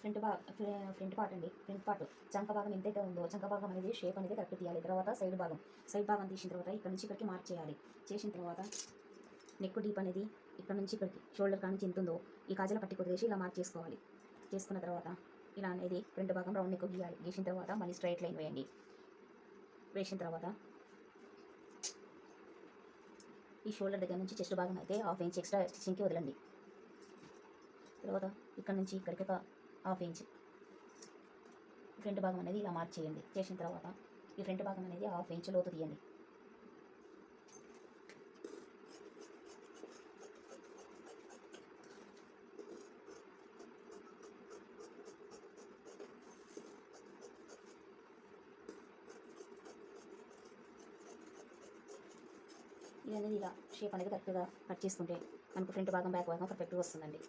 Front part అండి. Front part చంక భాగం ఎంతైతే ఉందో చంక భాగం అనేది షేప్ అనేది కరెక్ట్ తీయాలి. తర్వాత సైడ్ భాగం తీసిన తర్వాత ఇక్కడ నుంచి ఇక్కడికి మార్క్ చేయాలి. చేసిన తర్వాత నెక్ డీప్ అనేది ఇక్కడ నుంచి ఇక్కడికి షోల్డర్ కానించి ఎంత ఉందో ఈ కాజల పట్టి కొద్దిసి ఇలా మార్క్ చేసుకోవాలి. చేసుకున్న తర్వాత ఇలా అనేది ఫ్రంట్ భాగం రౌండ్ నెక్ గీయాలి. గీసిన తర్వాత మళ్ళీ స్ట్రైట్ లైన్ వేయండి. వేసిన తర్వాత ఈ షోల్డర్ దగ్గర నుంచి చెస్ట్ భాగం అయితే 1/2 ఇంచ్ ఎక్స్ట్రా స్టిచ్చింగ్కి వదలండి. తర్వాత ఇక్కడ నుంచి ఇక్కడికి ఒక 1/2 ఇంచ్ ఫ్రంట్ భాగం అనేది ఇలా మార్క్ చేయండి. చేసిన తర్వాత ఈ ఫ్రంట్ భాగం అనేది 1/2 ఇంచ్ లోతు తీయండి. ఇది అనేది ఇలా షేప్ అనేది కరెక్ట్గా కట్ చేసుకుంటే మనకు ఫ్రంట్ భాగం బ్యాక్ భాగం పర్ఫెక్ట్గా వస్తుందండి.